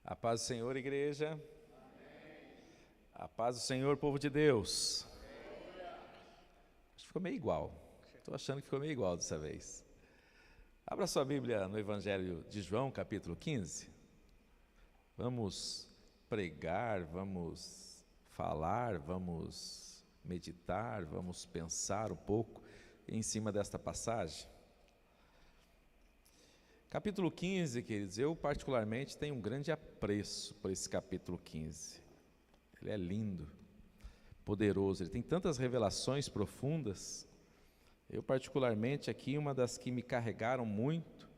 A paz do Senhor, igreja. Amém. A paz do Senhor, povo de Deus. Acho que ficou meio igual. Estou achando que ficou meio igual dessa vez. Abra sua Bíblia no Evangelho de João, capítulo 15. Vamos pregar, vamos falar, vamos meditar, vamos pensar um pouco em cima desta passagem. Capítulo 15, queridos, eu particularmente tenho um grande apreço por esse capítulo 15. Ele é lindo, poderoso, ele tem tantas revelações profundas. Eu particularmente aqui, uma das que me carregaram muito,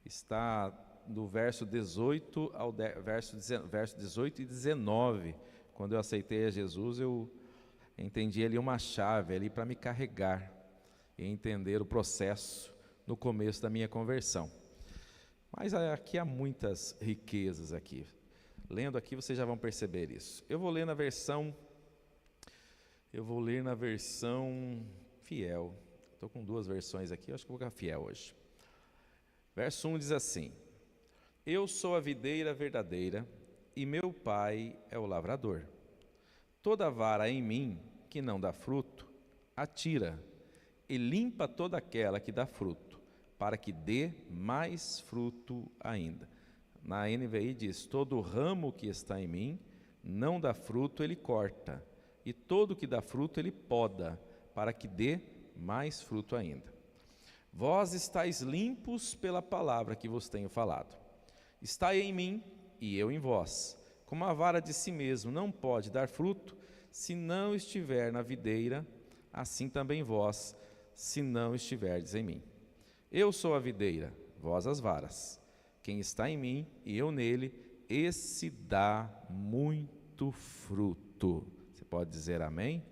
está do verso 18 ao verso 18 e 19. Quando eu aceitei a Jesus, eu entendi ali uma chave ali para me carregar e entender o processo no começo da minha conversão. Mas aqui há muitas riquezas aqui. Lendo aqui vocês já vão perceber isso. Eu vou ler na versão fiel. Estou com duas versões aqui, eu acho que vou colocar fiel hoje. Verso 1 diz assim: Eu sou a videira verdadeira e meu pai é o lavrador. Toda vara em mim que não dá fruto, atira e limpa toda aquela que dá fruto, para que dê mais fruto ainda. Na NVI diz: todo ramo que está em mim não dá fruto, ele corta, e todo que dá fruto ele poda, para que dê mais fruto ainda. Vós estáis limpos pela palavra que vos tenho falado. Estai em mim e eu em vós. Como a vara de si mesmo não pode dar fruto, se não estiver na videira, assim também vós, se não estiverdes em mim. Eu sou a videira, vós as varas. Quem está em mim e eu nele, esse dá muito fruto. Você pode dizer amém?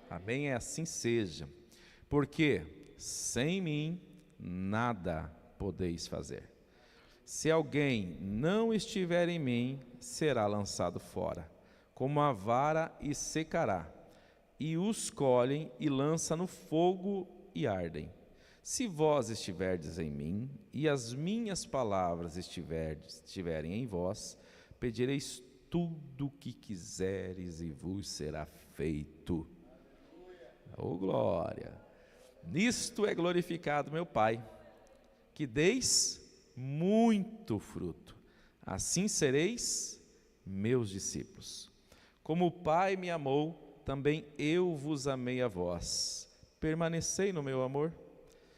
Amém, assim seja. Porque sem mim nada podeis fazer. Se alguém não estiver em mim, será lançado fora, como a vara, e secará. E os colhem e lançam no fogo e ardem. Se vós estiverdes em mim, e as minhas palavras estiverem em vós, pedireis tudo o que quiseres e vos será feito. Oh, glória! Nisto é glorificado meu Pai, que deis muito fruto. Assim sereis meus discípulos. Como o Pai me amou, também eu vos amei a vós. Permanecei no meu amor.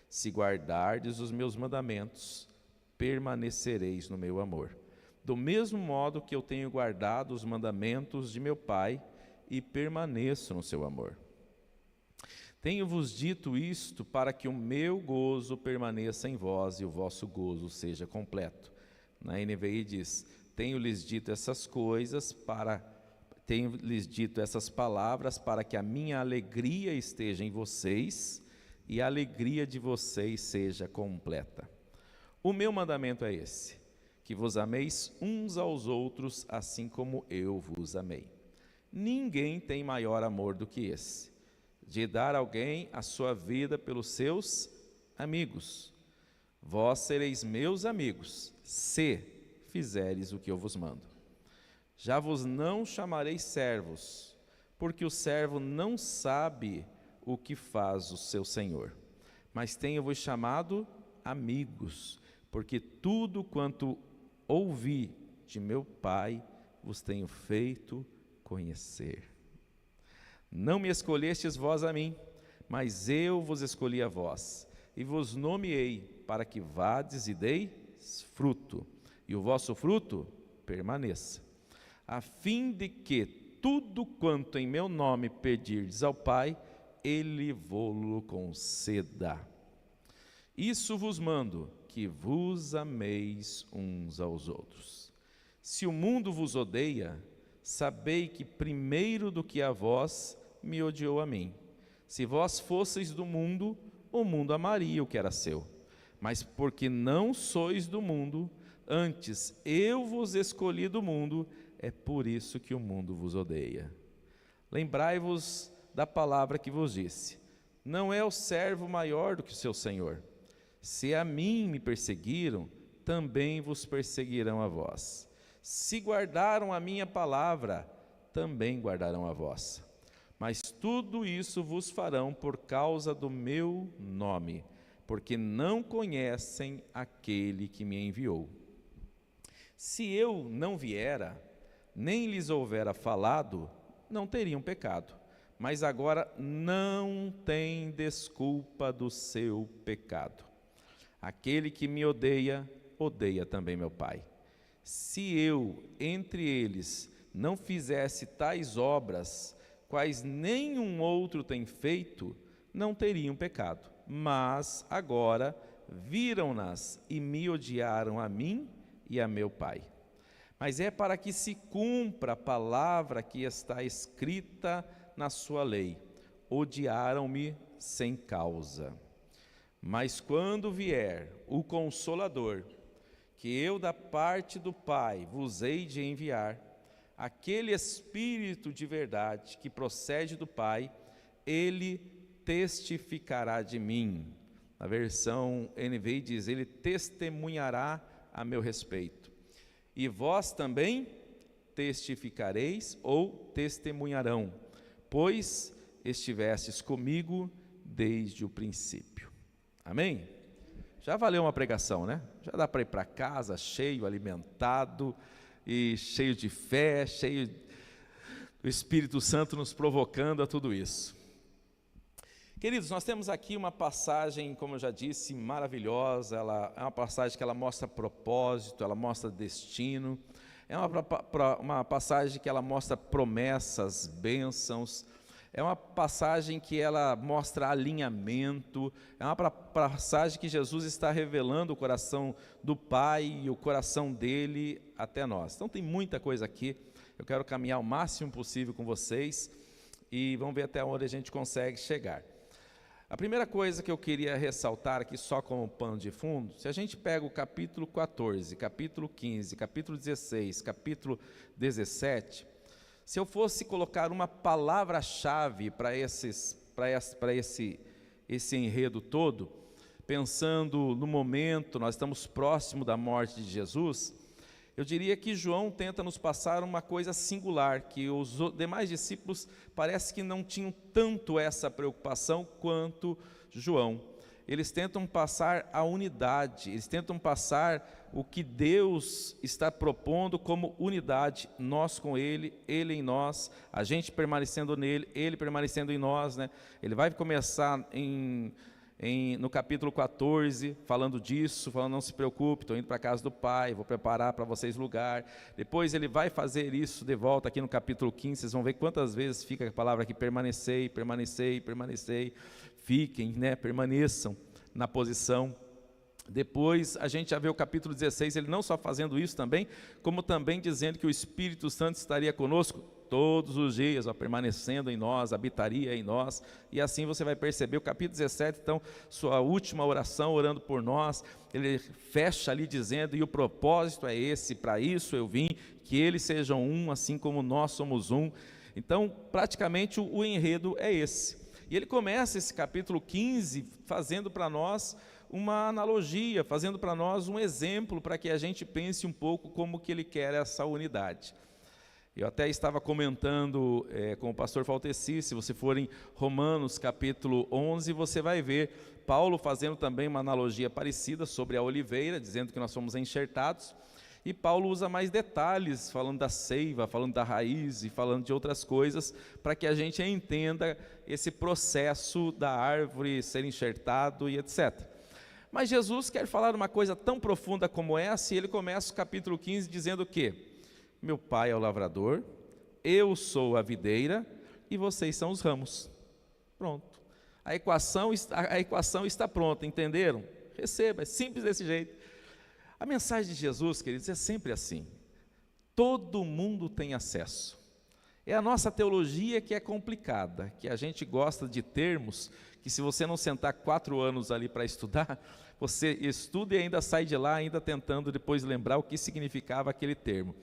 Se guardardes os meus mandamentos, permanecereis no meu amor. Do mesmo modo que eu tenho guardado os mandamentos de meu Pai e permaneço no seu amor. Tenho-vos dito isto para que o meu gozo permaneça em vós e o vosso gozo seja completo. Na NVI diz: tenho-lhes dito essas palavras para que a minha alegria esteja em vocês e a alegria de vocês seja completa. O meu mandamento é esse: que vos ameis uns aos outros, assim como eu vos amei. Ninguém tem maior amor do que esse, de dar alguém a sua vida pelos seus amigos. Vós sereis meus amigos, se fizeres o que eu vos mando. Já vos não chamarei servos, porque o servo não sabe o que faz o seu Senhor. Mas tenho-vos chamado amigos, porque tudo quanto ouvi de meu Pai vos tenho feito conhecer. Não me escolhestes vós a mim, mas eu vos escolhi a vós, e vos nomeei para que vades e deis fruto, e o vosso fruto permaneça, a fim de que tudo quanto em meu nome pedirdes ao Pai, Ele vô-lo conceda. Isso vos mando, que vos ameis uns aos outros. Se o mundo vos odeia, sabei que primeiro do que a vós, me odiou a mim. Se vós fosseis do mundo, o mundo amaria o que era seu. Mas porque não sois do mundo, antes eu vos escolhi do mundo, é por isso que o mundo vos odeia. Lembrai-vos da palavra que vos disse: não é o servo maior do que o seu senhor. Se a mim me perseguiram, também vos perseguirão a vós. Se guardaram a minha palavra, também guardarão a vossa. Mas tudo isso vos farão por causa do meu nome, porque não conhecem aquele que me enviou. Se eu não viera, nem lhes houvera falado, não teriam pecado. Mas agora não tem desculpa do seu pecado. Aquele que me odeia, odeia também meu Pai. Se eu, entre eles, não fizesse tais obras, quais nenhum outro tem feito, não teriam pecado. Mas agora viram-nas e me odiaram a mim e a meu Pai. Mas é para que se cumpra a palavra que está escrita na sua lei: odiaram-me sem causa. Mas quando vier o Consolador, que eu da parte do Pai vos hei de enviar, aquele Espírito de verdade que procede do Pai, ele testificará de mim. Na versão NVI diz: ele testemunhará a meu respeito. E vós também testificareis ou testemunharão, pois estivestes comigo desde o princípio. Amém? Já valeu uma pregação, né? Já dá para ir para casa cheio, alimentado e cheio de fé, cheio do Espírito Santo nos provocando a tudo isso. Queridos, nós temos aqui uma passagem, como eu já disse, maravilhosa. Ela é uma passagem que ela mostra propósito, ela mostra destino. É uma passagem que ela mostra promessas, bênçãos. É uma passagem que ela mostra alinhamento. É uma passagem que Jesus está revelando o coração do Pai e o coração dele até nós. Então tem muita coisa aqui. Eu quero caminhar o máximo possível com vocês e vamos ver até onde a gente consegue chegar. A primeira coisa que eu queria ressaltar aqui, só como pano de fundo, se a gente pega o capítulo 14, capítulo 15, capítulo 16, capítulo 17, se eu fosse colocar uma palavra-chave para esse enredo todo, pensando no momento, nós estamos próximo da morte de Jesus, eu diria que João tenta nos passar uma coisa singular, que os demais discípulos parece que não tinham tanto essa preocupação quanto João. Eles tentam passar a unidade, eles tentam passar o que Deus está propondo como unidade, nós com Ele, Ele em nós, a gente permanecendo nele, Ele permanecendo em nós, né? Ele vai começar no capítulo 14, falando disso, falando: não se preocupe, estou indo para a casa do Pai, vou preparar para vocês lugar. Depois ele vai fazer isso de volta aqui no capítulo 15, vocês vão ver quantas vezes fica a palavra aqui: permanecei, permanecei, permanecei. Fiquem, né, permaneçam na posição. Depois a gente já vê o capítulo 16, ele não só fazendo isso também, como também dizendo que o Espírito Santo estaria conosco todos os dias, permanecendo em nós, habitaria em nós, e assim você vai perceber. O capítulo 17, então, sua última oração, orando por nós, ele fecha ali dizendo: e o propósito é esse, para isso eu vim, que eles sejam um, assim como nós somos um. Então, praticamente o enredo é esse. E ele começa esse capítulo 15 fazendo para nós uma analogia, fazendo para nós um exemplo, para que a gente pense um pouco como que ele quer essa unidade. Eu até estava comentando com o pastor Falteci, se você for em Romanos capítulo 11, você vai ver Paulo fazendo também uma analogia parecida sobre a oliveira, dizendo que nós somos enxertados, e Paulo usa mais detalhes, falando da seiva, falando da raiz e falando de outras coisas, para que a gente entenda esse processo da árvore ser enxertado e etc. Mas Jesus quer falar uma coisa tão profunda como essa, e ele começa o capítulo 15 dizendo o quê? Meu Pai é o lavrador, eu sou a videira e vocês são os ramos. Pronto. A equação está pronta, entenderam? Receba, é simples desse jeito. A mensagem de Jesus, queridos, é sempre assim. Todo mundo tem acesso. É a nossa teologia que é complicada, que a gente gosta de termos, que se você não sentar 4 anos ali para estudar, você estuda e ainda sai de lá, ainda tentando depois lembrar o que significava aquele termo.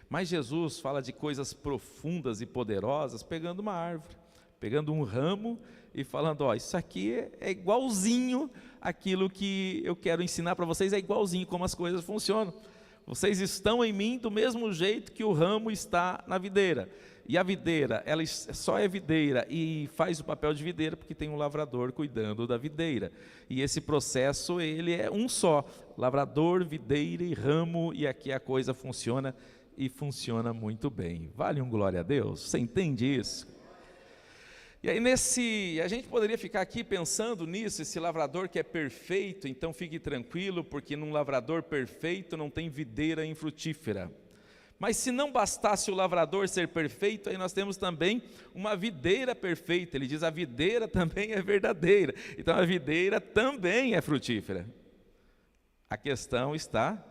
Mas Jesus fala de coisas profundas e poderosas, pegando uma árvore, pegando um ramo e falando: isso aqui é igualzinho aquilo que eu quero ensinar para vocês, é igualzinho como as coisas funcionam. Vocês estão em mim do mesmo jeito que o ramo está na videira. E a videira, ela só é videira e faz o papel de videira porque tem um lavrador cuidando da videira. E esse processo, ele é um só: lavrador, videira e ramo, e aqui a coisa funciona e funciona muito bem. Vale um glória a Deus? Você entende isso? E aí a gente poderia ficar aqui pensando nisso, esse lavrador que é perfeito, então fique tranquilo, porque num lavrador perfeito não tem videira infrutífera. Mas se não bastasse o lavrador ser perfeito, aí nós temos também uma videira perfeita. Ele diz: a videira também é verdadeira, então a videira também é frutífera. A questão está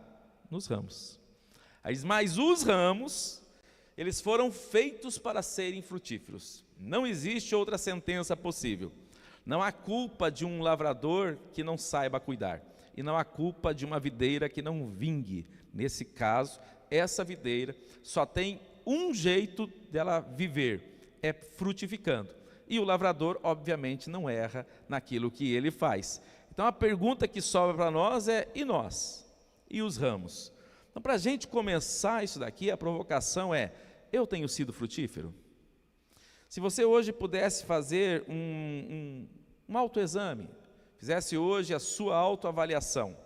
nos ramos. Aí diz: mas os ramos, eles foram feitos para serem frutíferos. Não existe outra sentença possível. Não há culpa de um lavrador que não saiba cuidar, e não há culpa de uma videira que não vingue. Nesse caso, essa videira só tem um jeito dela viver: é frutificando. E o lavrador, obviamente, não erra naquilo que ele faz. Então a pergunta que sobra para nós é: e nós? E os ramos? Então, para a gente começar isso daqui, a provocação é: eu tenho sido frutífero? Se você hoje pudesse fazer um autoexame, fizesse hoje a sua autoavaliação,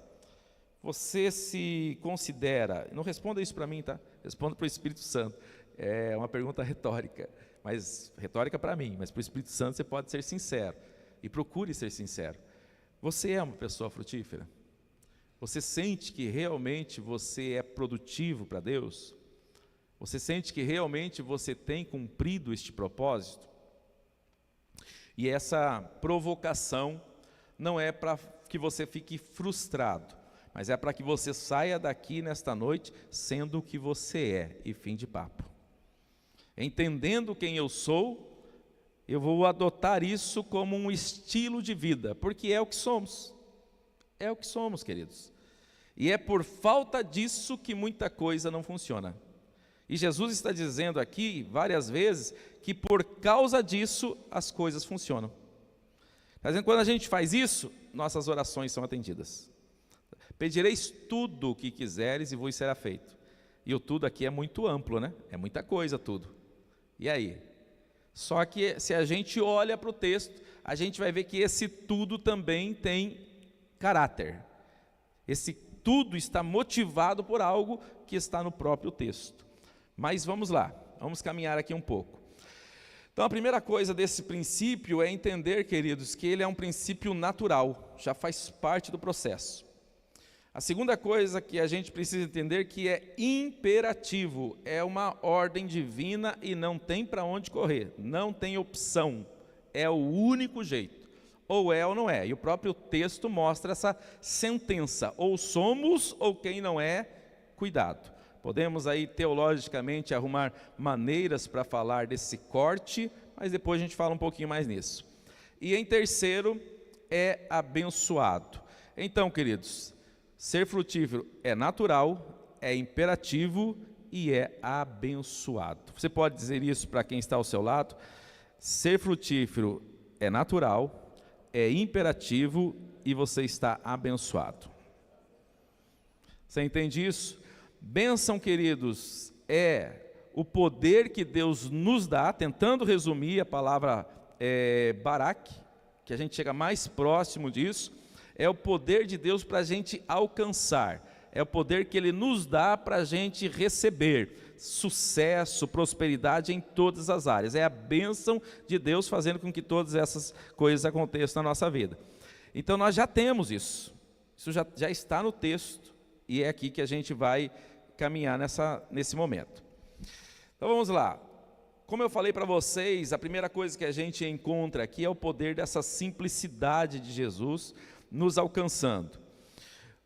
você se considera, não responda isso para mim, tá? Responda para o Espírito Santo. É uma pergunta retórica, mas retórica para mim, mas para o Espírito Santo você pode ser sincero, e procure ser sincero. Você é uma pessoa frutífera? Você sente que realmente você é produtivo para Deus? Você sente que realmente você tem cumprido este propósito? E essa provocação não é para que você fique frustrado, mas é para que você saia daqui nesta noite sendo o que você é, e fim de papo. Entendendo quem eu sou, eu vou adotar isso como um estilo de vida, porque é o que somos. É o que somos, queridos. E é por falta disso que muita coisa não funciona. E Jesus está dizendo aqui várias vezes que por causa disso as coisas funcionam. Está dizendo que quando a gente faz isso, nossas orações são atendidas. Pedireis tudo o que quiseres e vos será feito. E o tudo aqui é muito amplo, né? É muita coisa tudo. E aí? Só que se a gente olha para o texto, a gente vai ver que esse tudo também tem caráter. Esse tudo está motivado por algo que está no próprio texto. Mas vamos lá, vamos caminhar aqui um pouco. Então a primeira coisa desse princípio é entender, queridos, que ele é um princípio natural, já faz parte do processo. A segunda coisa que a gente precisa entender que é imperativo, é uma ordem divina e não tem para onde correr, não tem opção, é o único jeito, ou é ou não é, e o próprio texto mostra essa sentença: ou somos ou quem não é, cuidado. Podemos aí teologicamente arrumar maneiras para falar desse corte, mas depois a gente fala um pouquinho mais nisso. E em terceiro, é abençoado. Então, queridos, ser frutífero é natural, é imperativo e é abençoado. Você pode dizer isso para quem está ao seu lado? Ser frutífero é natural, é imperativo e você está abençoado. Você entende isso? Bênção, queridos, é o poder que Deus nos dá, tentando resumir a palavra barak, que a gente chega mais próximo disso, é o poder de Deus para a gente alcançar, é o poder que Ele nos dá para a gente receber sucesso, prosperidade em todas as áreas. É a bênção de Deus fazendo com que todas essas coisas aconteçam na nossa vida. Então nós já temos isso já está no texto, e é aqui que a gente vai caminhar nesse momento. Então vamos lá. Como eu falei para vocês, a primeira coisa que a gente encontra aqui é o poder dessa simplicidade de Jesus nos alcançando.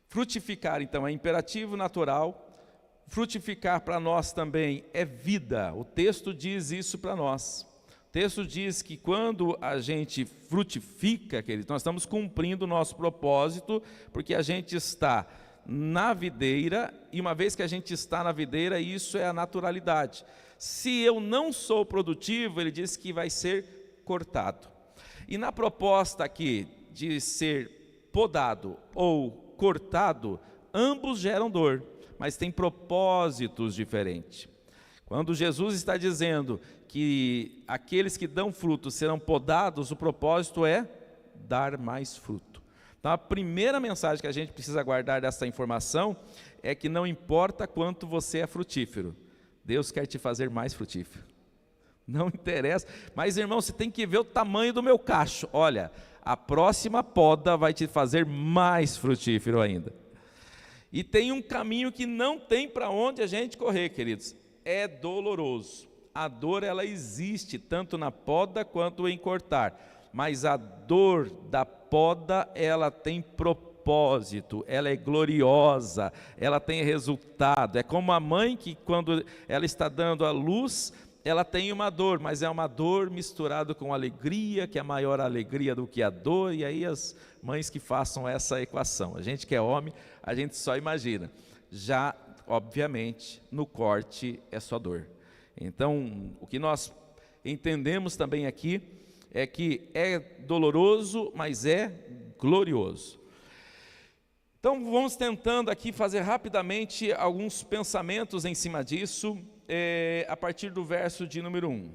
Frutificar, então, é imperativo natural. Frutificar para nós também é vida. O texto diz isso para nós. O texto diz que quando a gente frutifica, queridos, nós estamos cumprindo o nosso propósito, porque a gente está na videira, e uma vez que a gente está na videira, isso é a naturalidade. Se eu não sou produtivo, ele diz que vai ser cortado. E na proposta aqui de ser podado ou cortado, ambos geram dor, mas tem propósitos diferentes. Quando Jesus está dizendo que aqueles que dão fruto serão podados, o propósito é dar mais fruto. Então, a primeira mensagem que a gente precisa guardar dessa informação é que não importa quanto você é frutífero, Deus quer te fazer mais frutífero. Não interessa, mas irmão, você tem que ver o tamanho do meu cacho. Olha, a próxima poda vai te fazer mais frutífero ainda. E tem um caminho que não tem para onde a gente correr, queridos. É doloroso. A dor, ela existe tanto na poda quanto em cortar, mas a dor da poda, ela tem propósito, ela é gloriosa, ela tem resultado. É como a mãe que, quando ela está dando a luz, ela tem uma dor, mas é uma dor misturada com alegria, que é maior a alegria do que a dor. E aí as mães que façam essa equação, a gente que é homem, a gente só imagina. Já obviamente, no corte é só dor. Então, o que nós entendemos também aqui é que é doloroso, mas é glorioso. Então, vamos tentando aqui fazer rapidamente alguns pensamentos em cima disso, a partir do verso de número 1.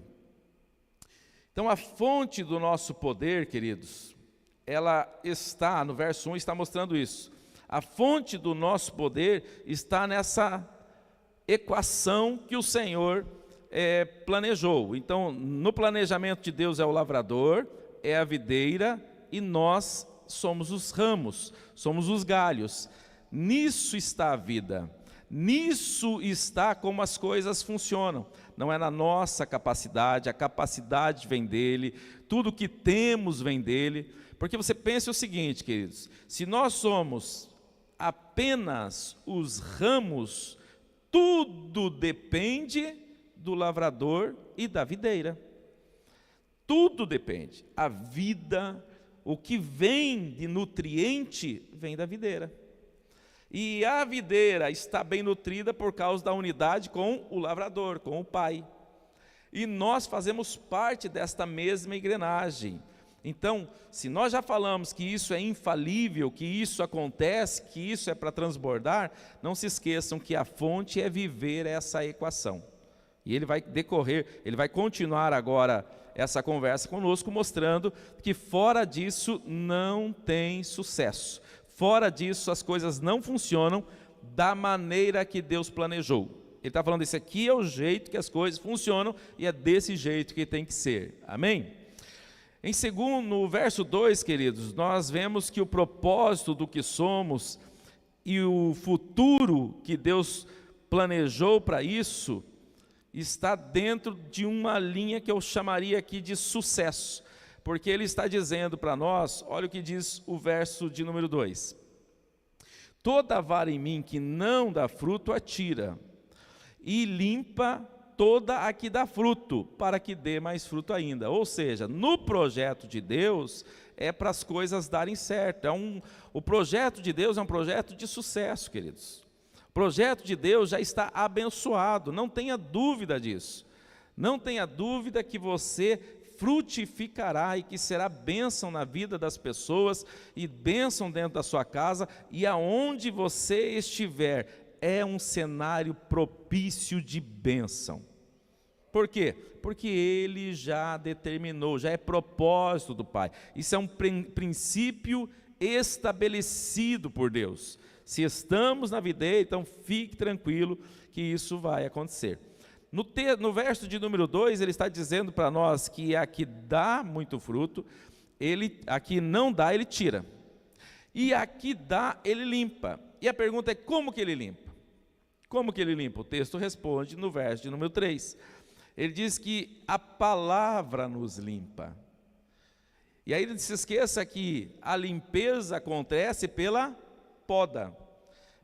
Então, a fonte do nosso poder, queridos, ela está, no verso 1, está mostrando isso. A fonte do nosso poder está nessa equação que o Senhor planejou. Então, no planejamento de Deus é o lavrador, é a videira, e nós somos os ramos, somos os galhos. Nisso está a vida, nisso está como as coisas funcionam. Não é na nossa capacidade, a capacidade vem dele, tudo que temos vem dele. Porque você pensa o seguinte, queridos, se nós somos apenas os ramos, tudo depende do lavrador e da videira. Tudo depende. A vida, o que vem de nutriente, vem da videira. E a videira está bem nutrida por causa da unidade com o lavrador, com o Pai. E nós fazemos parte desta mesma engrenagem. Então, se nós já falamos que isso é infalível, que isso acontece, que isso é para transbordar, não se esqueçam que a fonte é viver essa equação. E ele vai decorrer, ele vai continuar agora essa conversa conosco, mostrando que fora disso não tem sucesso. Fora disso as coisas não funcionam da maneira que Deus planejou. Ele está falando, esse aqui é o jeito que as coisas funcionam e é desse jeito que tem que ser. Amém? No verso 2, queridos, nós vemos que o propósito do que somos e o futuro que Deus planejou para isso está dentro de uma linha que eu chamaria aqui de sucesso, porque ele está dizendo para nós, olha o que diz o verso de número 2: toda vara em mim que não dá fruto atira, e limpa toda a que dá fruto, para que dê mais fruto ainda. Ou seja, no projeto de Deus, é para as coisas darem certo. O projeto de Deus é um projeto de sucesso, queridos. O projeto de Deus já está abençoado, não tenha dúvida disso. Não tenha dúvida que você frutificará e que será bênção na vida das pessoas e bênção dentro da sua casa, e aonde você estiver, é um cenário propício de bênção. Por quê? Porque ele já determinou, já é propósito do Pai. Isso é um princípio estabelecido por Deus. Se estamos na videira, então fique tranquilo que isso vai acontecer. No verso de número 2, ele está dizendo para nós que a que dá muito fruto, a que não dá, ele tira. E a que dá, ele limpa. E a pergunta é, como que ele limpa? Como que ele limpa? O texto responde no verso de número 3. Ele diz que a palavra nos limpa. E aí não se esqueça que a limpeza acontece pela poda.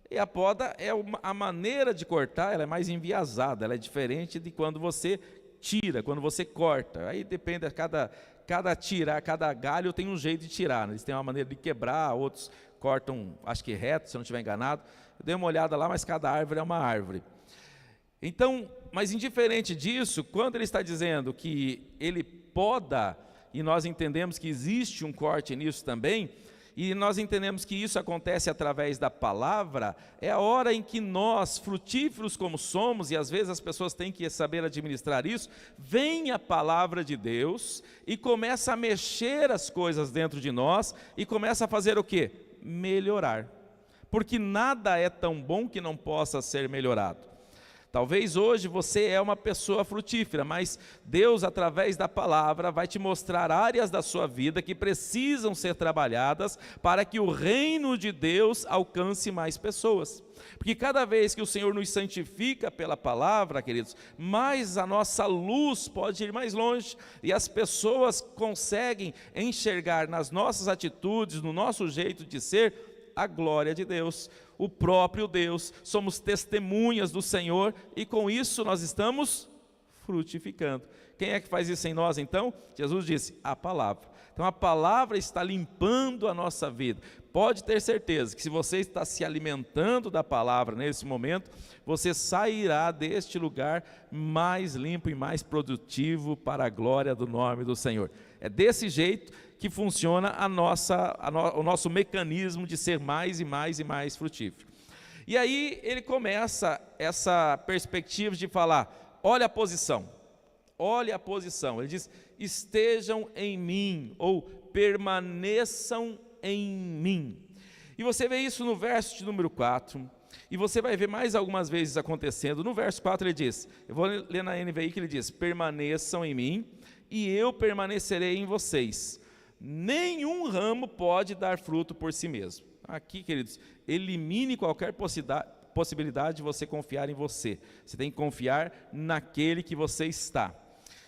E a poda é a maneira de cortar, ela é mais enviesada, ela é diferente de quando você tira, quando você corta. Aí depende, cada galho tem um jeito de tirar, né? Eles têm uma maneira de quebrar, outros cortam, acho que reto, se eu não estiver enganado. Eu dei uma olhada lá, mas cada árvore é uma árvore. Então, mas indiferente disso, quando ele está dizendo que ele poda, e nós entendemos que existe um corte nisso também, e nós entendemos que isso acontece através da palavra, é a hora em que nós, frutíferos como somos, e às vezes as pessoas têm que saber administrar isso, vem a palavra de Deus e começa a mexer as coisas dentro de nós e começa a fazer o quê? Melhorar. Porque nada é tão bom que não possa ser melhorado. Talvez hoje você é uma pessoa frutífera, mas Deus, através da palavra, vai te mostrar áreas da sua vida que precisam ser trabalhadas para que o reino de Deus alcance mais pessoas. Porque cada vez que o Senhor nos santifica pela palavra, queridos, mais a nossa luz pode ir mais longe, e as pessoas conseguem enxergar nas nossas atitudes, no nosso jeito de ser, a glória de Deus, o próprio Deus. Somos testemunhas do Senhor e com isso nós estamos frutificando. Quem é que faz isso em nós então? Jesus disse, a palavra. Então a palavra está limpando a nossa vida. Pode ter certeza que se você está se alimentando da palavra nesse momento, você sairá deste lugar mais limpo e mais produtivo para a glória do nome do Senhor. É desse jeito que funciona o nosso mecanismo de ser mais e mais e mais frutífero. E aí ele começa essa perspectiva de falar, olha a posição. Ele diz, estejam em mim, ou permaneçam em mim. E você vê isso no verso de número 4, e você vai ver mais algumas vezes acontecendo. No verso 4 ele diz, eu vou ler na NVI que ele diz, permaneçam em mim, e eu permanecerei em vocês. Nenhum ramo pode dar fruto por si mesmo. Aqui, queridos, elimine qualquer possibilidade de você confiar em você. Você tem que confiar naquele que você está.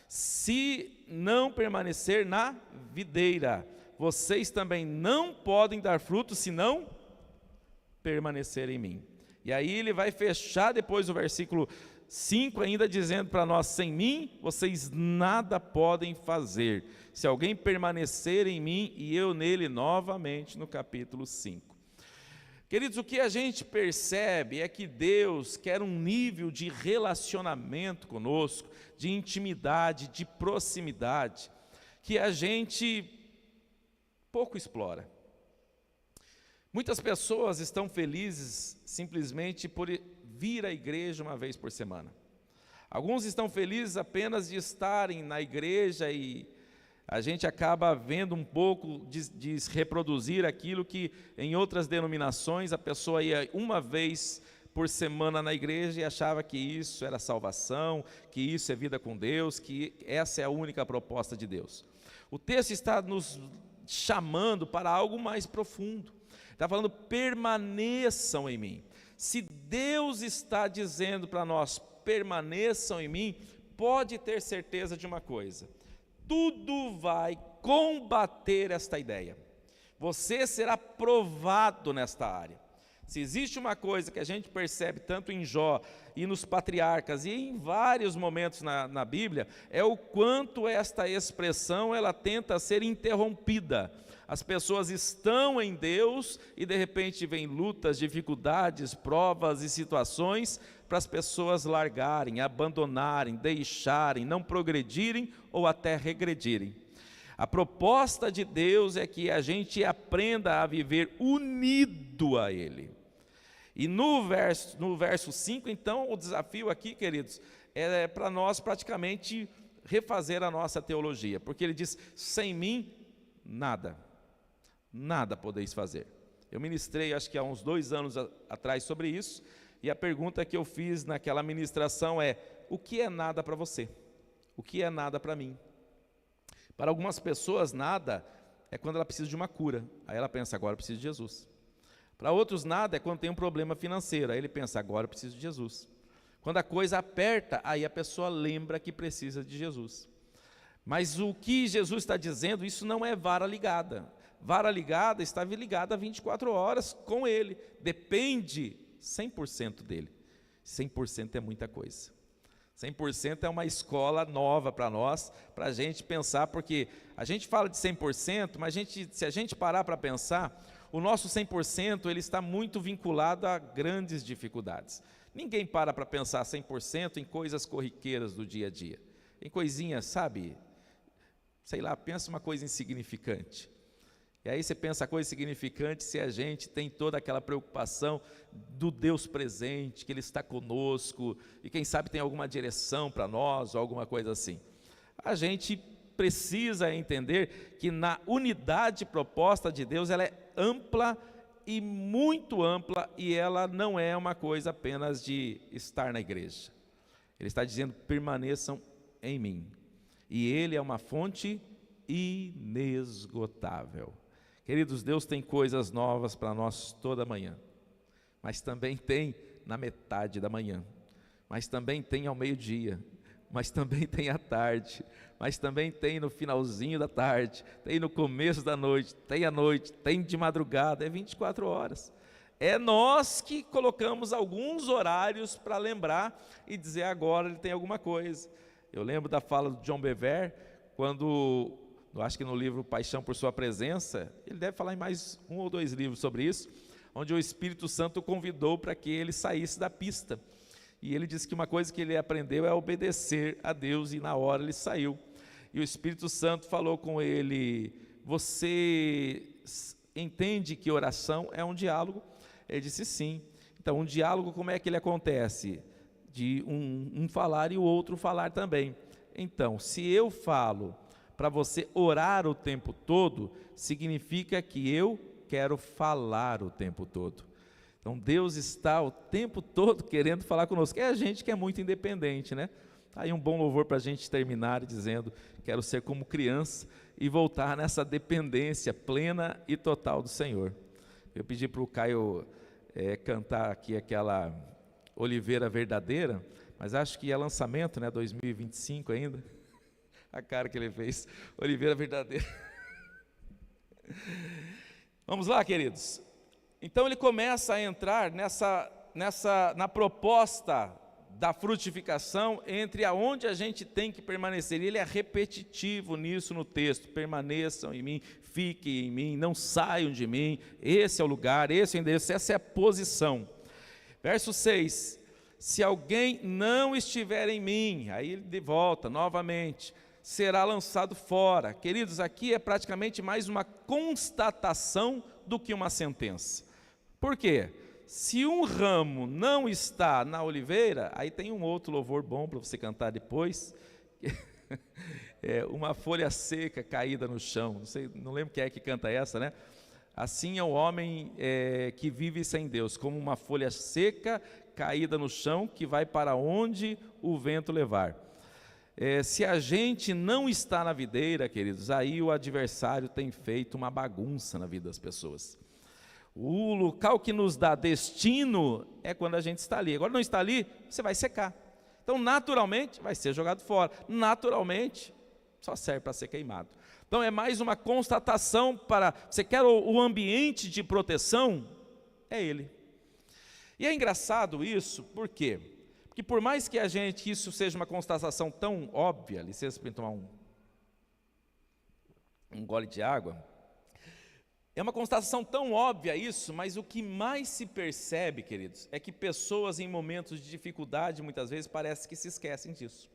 Se não permanecer na videira, vocês também não podem dar fruto se não permanecer em mim. E aí ele vai fechar depois o versículo 5 ainda dizendo para nós, sem mim vocês nada podem fazer. Se alguém permanecer em mim e eu nele, novamente no capítulo 5. Queridos, o que a gente percebe é que Deus quer um nível de relacionamento conosco, de intimidade, de proximidade, que a gente pouco explora. Muitas pessoas estão felizes simplesmente por vir à igreja uma vez por semana. Alguns estão felizes apenas de estarem na igreja e a gente acaba vendo um pouco de reproduzir aquilo que em outras denominações a pessoa ia uma vez por semana na igreja e achava que isso era salvação, que isso é vida com Deus, que essa é a única proposta de Deus. O texto está nos chamando para algo mais profundo. Está falando, permaneçam em mim. Se Deus está dizendo para nós, permaneçam em mim, pode ter certeza de uma coisa, tudo vai combater esta ideia. Você será provado nesta área. Se existe uma coisa que a gente percebe tanto em Jó e nos patriarcas e em vários momentos na Bíblia, é o quanto esta expressão ela tenta ser interrompida. As pessoas estão em Deus e de repente vem lutas, dificuldades, provas e situações para as pessoas largarem, abandonarem, deixarem, não progredirem ou até regredirem. A proposta de Deus é que a gente aprenda a viver unido a Ele. E no verso 5, então, o desafio aqui, queridos, é para nós praticamente refazer a nossa teologia, porque ele diz, sem mim, nada podeis fazer. Eu ministrei, acho que há uns 2 anos atrás sobre isso, e a pergunta que eu fiz naquela ministração é, o que é nada para você? O que é nada para mim? Para algumas pessoas, nada é quando ela precisa de uma cura, aí ela pensa, agora eu preciso de Jesus. Para outros, nada é quando tem um problema financeiro, aí ele pensa, agora eu preciso de Jesus. Quando a coisa aperta, aí a pessoa lembra que precisa de Jesus. Mas o que Jesus está dizendo, isso não é vara ligada. Vara ligada está ligada 24 horas com Ele, depende 100% dEle. 100% é muita coisa. 100% é uma escola nova para nós, para a gente pensar, porque a gente fala de 100%, mas se a gente parar para pensar, o nosso 100% ele está muito vinculado a grandes dificuldades. Ninguém para pensar 100% em coisas corriqueiras do dia a dia, em coisinhas, sabe, sei lá, pensa uma coisa insignificante. E aí você pensa a coisa significante se a gente tem toda aquela preocupação do Deus presente, que Ele está conosco, e quem sabe tem alguma direção para nós, ou alguma coisa assim. A gente precisa entender que na unidade proposta de Deus, ela é ampla e muito ampla, e ela não é uma coisa apenas de estar na igreja. Ele está dizendo: permaneçam em mim, e Ele é uma fonte inesgotável. Queridos, Deus tem coisas novas para nós toda manhã, mas também tem na metade da manhã, mas também tem ao meio-dia, mas também tem à tarde, mas também tem no finalzinho da tarde, tem no começo da noite, tem à noite, tem de madrugada, é 24 horas. É nós que colocamos alguns horários para lembrar e dizer: agora ele tem alguma coisa. Eu lembro da fala do John Bevere, quando, eu acho que no livro Paixão por Sua Presença, ele deve falar em mais 1 ou 2 livros sobre isso, onde o Espírito Santo o convidou para que ele saísse da pista. E ele disse que uma coisa que ele aprendeu é obedecer a Deus, e na hora ele saiu. E o Espírito Santo falou com ele: você entende que oração é um diálogo? Ele disse: sim. Então, um diálogo, como é que ele acontece? De um falar e o outro falar também. Então, se eu falo para você orar o tempo todo, significa que eu quero falar o tempo todo. Então Deus está o tempo todo querendo falar conosco. É a gente que é muito independente, né? Aí um bom louvor para a gente terminar dizendo: quero ser como criança e voltar nessa dependência plena e total do Senhor. Eu pedi para o Caio cantar aqui aquela Oliveira Verdadeira, mas acho que é lançamento, né? 2025 ainda. A cara que ele fez, Oliveira Verdadeira. Vamos lá, queridos. Então ele começa a entrar na proposta da frutificação, entre aonde a gente tem que permanecer. Ele é repetitivo nisso no texto: permaneçam em mim, fiquem em mim, não saiam de mim. Esse é o lugar, esse é o endereço, essa é a posição. Verso 6: se alguém não estiver em mim, aí ele de volta novamente, será lançado fora. Queridos, aqui é praticamente mais uma constatação do que uma sentença. Por quê? Se um ramo não está na oliveira, aí tem um outro louvor bom para você cantar depois, uma folha seca caída no chão. Não lembro quem é que canta essa, né? Assim é o homem que vive sem Deus, como uma folha seca caída no chão, que vai para onde o vento levar. Se a gente não está na videira, queridos, aí o adversário tem feito uma bagunça na vida das pessoas. O local que nos dá destino é quando a gente está ali. Agora não está ali, você vai secar. Então naturalmente vai ser jogado fora. Naturalmente só serve para ser queimado. Então é mais uma constatação para... Você quer o ambiente de proteção? É ele. E é engraçado isso, por quê? Porque por mais que isso seja uma constatação tão óbvia, licença para eu tomar um gole de água, é uma constatação tão óbvia isso, mas o que mais se percebe, queridos, é que pessoas em momentos de dificuldade, muitas vezes, parece que se esquecem disso.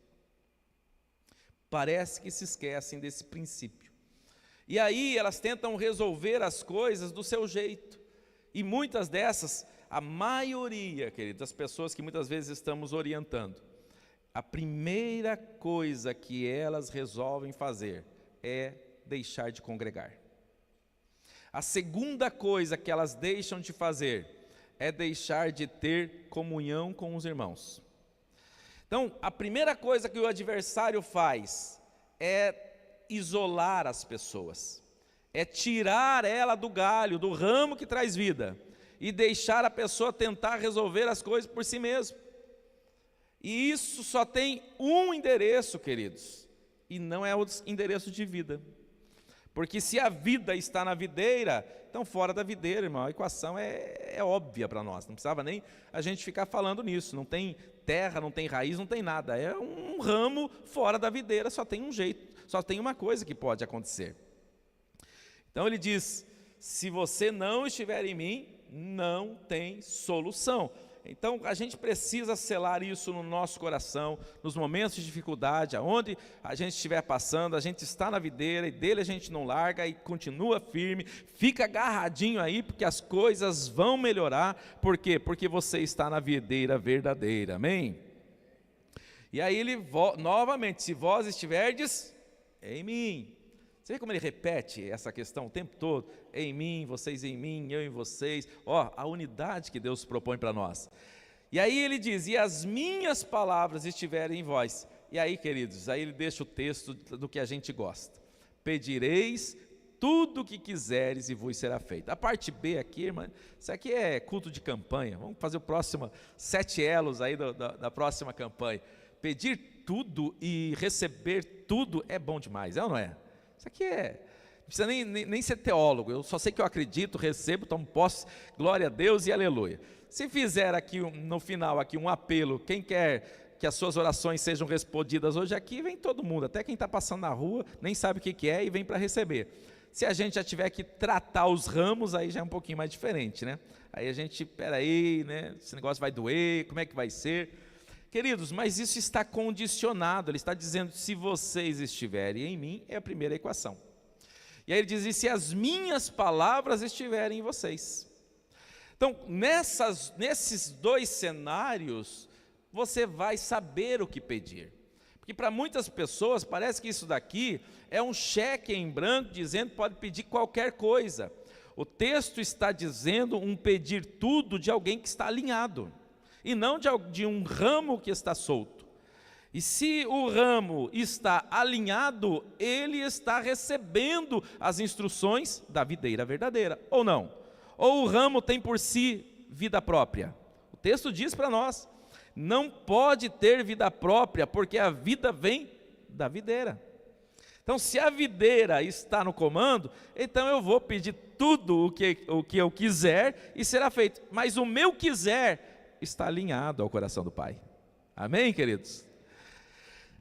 Parece que se esquecem desse princípio. E aí elas tentam resolver as coisas do seu jeito. E muitas dessas, a maioria, queridos, das pessoas que muitas vezes estamos orientando, a primeira coisa que elas resolvem fazer é deixar de congregar. A segunda coisa que elas deixam de fazer é deixar de ter comunhão com os irmãos. Então, a primeira coisa que o adversário faz é isolar as pessoas, é tirar ela do galho, do ramo que traz vida, e deixar a pessoa tentar resolver as coisas por si mesmo. E isso só tem um endereço, queridos, e não é o endereço de vida. Porque se a vida está na videira, então fora da videira, irmão, a equação é óbvia para nós, não precisava nem a gente ficar falando nisso. Não tem terra, não tem raiz, não tem nada, é um ramo fora da videira, só tem um jeito, só tem uma coisa que pode acontecer. Então ele diz: se você não estiver em mim, não tem solução. Então a gente precisa selar isso no nosso coração, nos momentos de dificuldade, aonde a gente estiver passando, a gente está na videira e dele a gente não larga e continua firme, fica agarradinho aí, porque as coisas vão melhorar. Por quê? Porque você está na videira verdadeira, amém? E aí ele novamente, se vós estiverdes em mim. Você vê como ele repete essa questão o tempo todo? Em mim, vocês em mim, eu em vocês. Ó, a unidade que Deus propõe para nós. E aí ele diz, e as minhas palavras estiverem em vós. E aí, queridos, aí ele deixa o texto do que a gente gosta. Pedireis tudo o que quiseres e vos será feito. A parte B aqui, irmã, isso aqui é culto de campanha. Vamos fazer o próximo 7 elos aí da próxima campanha. Pedir tudo e receber tudo é bom demais, é ou não é? Isso aqui não precisa nem ser teólogo, eu só sei que eu acredito, recebo, tomo posse, glória a Deus e aleluia. Se fizer aqui no final aqui um apelo, quem quer que as suas orações sejam respondidas hoje aqui, vem todo mundo, até quem está passando na rua, nem sabe o que é e vem para receber. Se a gente já tiver que tratar os ramos, aí já é um pouquinho mais diferente, né? Aí a gente, peraí, né? Esse negócio vai doer, como é que vai ser? Queridos, mas isso está condicionado, ele está dizendo, se vocês estiverem em mim, é a primeira equação. E aí ele diz, e se as minhas palavras estiverem em vocês. Então, nesses 2 cenários, você vai saber o que pedir. Porque para muitas pessoas, parece que isso daqui é um cheque em branco, dizendo que pode pedir qualquer coisa. O texto está dizendo um pedir tudo de alguém que está alinhado. E não de um ramo que está solto. E se o ramo está alinhado, ele está recebendo as instruções da videira verdadeira, ou não? Ou o ramo tem por si vida própria? O texto diz para nós, não pode ter vida própria, porque a vida vem da videira. Então, se a videira está no comando, então eu vou pedir tudo o que eu quiser e será feito. Mas o meu quiser está alinhado ao coração do Pai. Amém, queridos?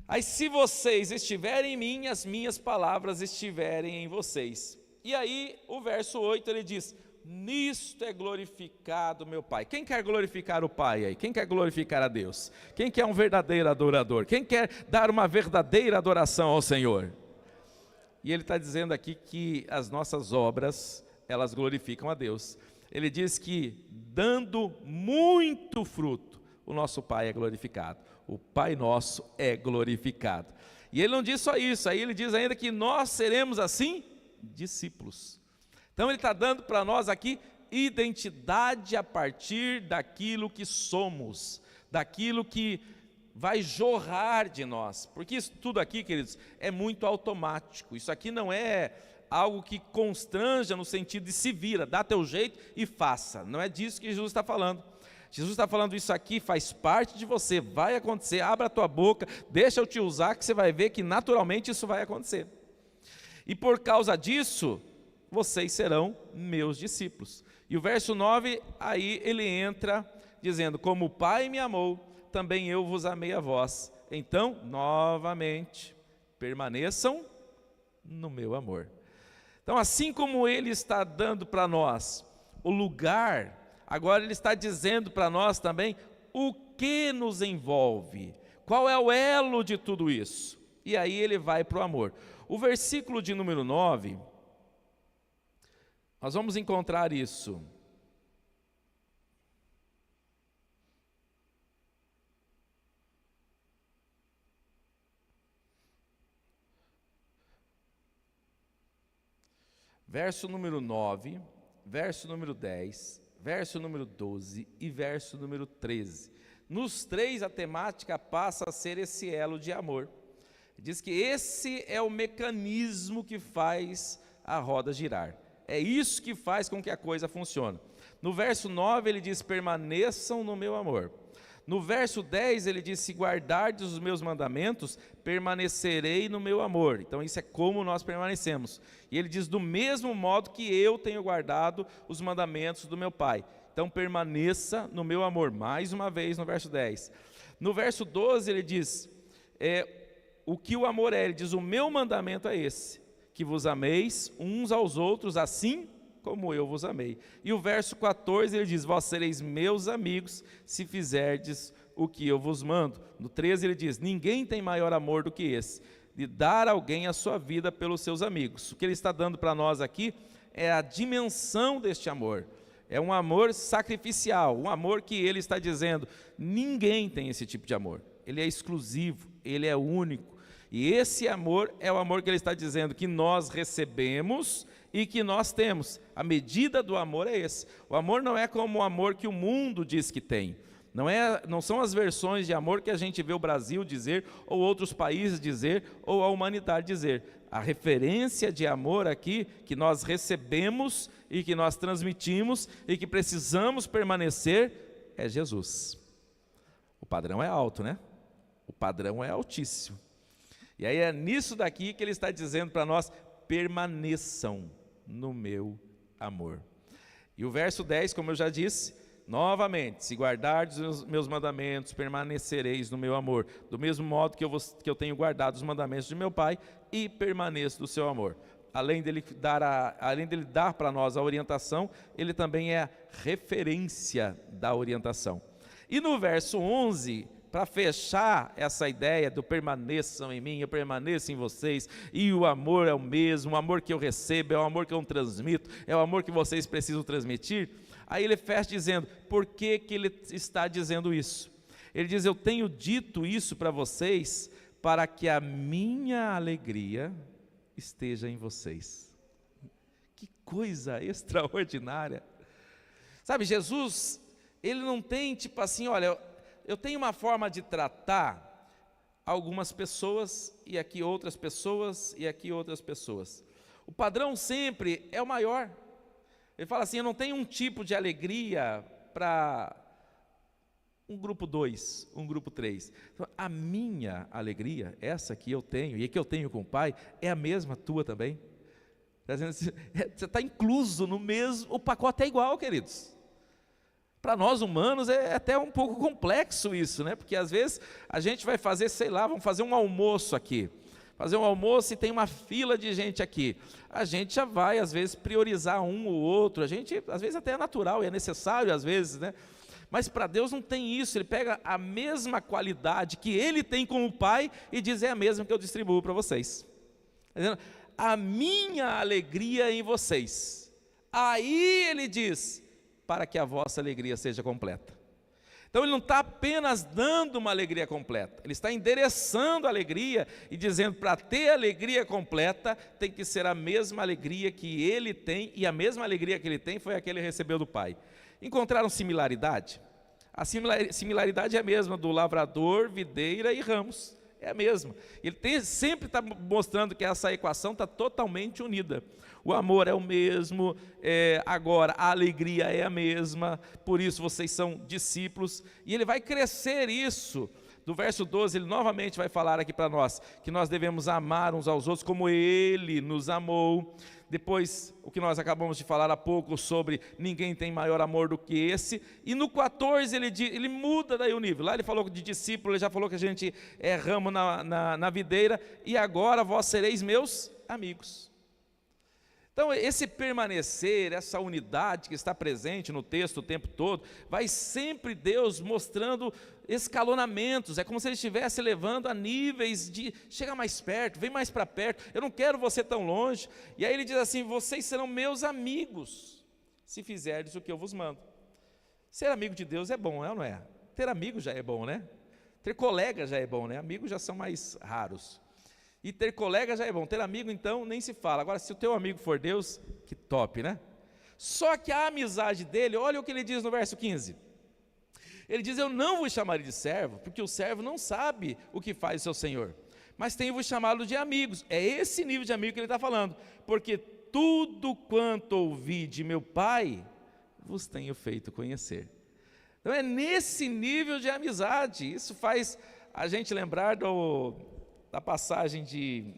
Aí, se vocês estiverem em mim, as minhas palavras estiverem em vocês. E aí, o verso 8, ele diz, nisto é glorificado meu Pai. Quem quer glorificar o Pai aí? Quem quer glorificar a Deus? Quem quer um verdadeiro adorador? Quem quer dar uma verdadeira adoração ao Senhor? E ele está dizendo aqui que as nossas obras, elas glorificam a Deus. Ele diz que, dando muito fruto, o nosso Pai é glorificado. O Pai nosso é glorificado. E ele não diz só isso, aí ele diz ainda que nós seremos assim, discípulos. Então ele está dando para nós aqui identidade a partir daquilo que somos, daquilo que vai jorrar de nós. Porque isso tudo aqui, queridos, é muito automático. Isso aqui não é algo que constranja no sentido de se vira, dá teu jeito e faça. Não é disso que Jesus está falando. Jesus está falando, isso aqui faz parte de você, vai acontecer, abra a tua boca, deixa eu te usar, que você vai ver que naturalmente isso vai acontecer. E por causa disso, vocês serão meus discípulos. E o verso 9, aí ele entra dizendo, como o Pai me amou, também eu vos amei a vós. Então, novamente, permaneçam no meu amor. Então, assim como ele está dando para nós o lugar, agora ele está dizendo para nós também o que nos envolve, qual é o elo de tudo isso. E aí ele vai para o amor. O versículo de número 9, nós vamos encontrar isso. Verso número 9, verso número 10, verso número 12 e verso número 13. Nos 3 a temática passa a ser esse elo de amor. Diz que esse é o mecanismo que faz a roda girar. É isso que faz com que a coisa funcione. No verso 9 ele diz, permaneçam no meu amor. No verso 10 ele diz, se guardardes os meus mandamentos, permanecerei no meu amor. Então isso é como nós permanecemos. E ele diz, do mesmo modo que eu tenho guardado os mandamentos do meu Pai. Então permaneça no meu amor. Mais uma vez no verso 10. No verso 12 ele diz, o que o amor é? Ele diz, o meu mandamento é esse, que vos ameis uns aos outros assim como eu vos amei. E o verso 14 ele diz: vós sereis meus amigos se fizerdes o que eu vos mando. No 13 ele diz: ninguém tem maior amor do que esse, de dar alguém a sua vida pelos seus amigos. O que ele está dando para nós aqui é a dimensão deste amor. É um amor sacrificial, um amor que ele está dizendo, ninguém tem esse tipo de amor. Ele é exclusivo, ele é único. E esse amor é o amor que ele está dizendo que nós recebemos e que nós temos. A medida do amor é esse. O amor não é como o amor que o mundo diz que tem. Não são as versões de amor que a gente vê o Brasil dizer, ou outros países dizer, ou a humanidade dizer. A referência de amor aqui, que nós recebemos e que nós transmitimos e que precisamos permanecer, é Jesus. O padrão é alto, né? O padrão é altíssimo. E aí é nisso daqui que ele está dizendo para nós: permaneçam no meu amor. E o verso 10, como eu já disse, novamente: se guardardes os meus mandamentos, permanecereis no meu amor, do mesmo modo que eu tenho guardado os mandamentos de meu Pai e permaneço do seu amor. Além dele dar para nós a orientação, ele também é a referência da orientação. E no verso 11, para fechar essa ideia do permaneçam em mim, eu permaneço em vocês, e o amor é o mesmo, o amor que eu recebo é o amor que eu transmito, é o amor que vocês precisam transmitir. Aí ele fecha dizendo, por que ele está dizendo isso? Ele diz: eu tenho dito isso para vocês, para que a minha alegria esteja em vocês. Que coisa extraordinária. Sabe, Jesus, ele não tem tipo assim, olha, eu tenho uma forma de tratar algumas pessoas, e aqui outras pessoas, e aqui outras pessoas. O padrão sempre é o maior. Ele fala assim: eu não tenho um tipo de alegria para um grupo 2, um grupo 3. Então, a minha alegria, essa que eu tenho, e que eu tenho com o Pai, é a mesma tua também. Você está incluso no mesmo, o pacote é igual, queridos. Para nós humanos é até um pouco complexo isso, né? Porque às vezes a gente vai fazer, sei lá, vamos fazer um almoço aqui. Fazer um almoço e tem uma fila de gente aqui. A gente já vai, às vezes, priorizar um ou outro. A gente, às vezes, até é natural e é necessário, às vezes, né? Mas para Deus não tem isso. Ele pega a mesma qualidade que Ele tem com o Pai e diz: é a mesma que eu distribuo para vocês. Está dizendo: a minha alegria em vocês. Aí Ele diz: para que a vossa alegria seja completa. Então ele não está apenas dando uma alegria completa, ele está endereçando a alegria e dizendo: para ter alegria completa, tem que ser a mesma alegria que ele tem, e a mesma alegria que ele tem foi a que ele recebeu do Pai. Encontraram similaridade? A similaridade é a mesma do lavrador, videira e ramos, é a mesma. Ele sempre está mostrando que essa equação está totalmente unida. O amor é o mesmo, agora a alegria é a mesma, por isso vocês são discípulos, e ele vai crescer isso. Do verso 12, ele novamente vai falar aqui para nós, que nós devemos amar uns aos outros como ele nos amou. Depois, o que nós acabamos de falar há pouco sobre ninguém tem maior amor do que esse. E no 14 ele muda daí o nível. Lá ele falou de discípulo, ele já falou que a gente é ramo na videira, e agora vós sereis meus amigos. Então esse permanecer, essa unidade que está presente no texto o tempo todo, vai sempre Deus mostrando escalonamentos. É como se Ele estivesse levando a níveis de chega mais perto, vem mais para perto, eu não quero você tão longe. E aí ele diz assim: vocês serão meus amigos, se fizerdes o que eu vos mando. Ser amigo de Deus é bom, não é? Ter amigo já é bom, né? Ter colega já é bom, né? Amigos já são mais raros. E ter colega já é bom, ter amigo então nem se fala. Agora, se o teu amigo for Deus, que top, né? Só que a amizade dele, olha o que ele diz no verso 15. Ele diz: eu não vos chamarei de servo, porque o servo não sabe o que faz o seu senhor, mas tenho-vos chamado de amigos. É esse nível de amigo que ele está falando. Porque tudo quanto ouvi de meu Pai, vos tenho feito conhecer. Então é nesse nível de amizade. Isso faz a gente lembrar da passagem de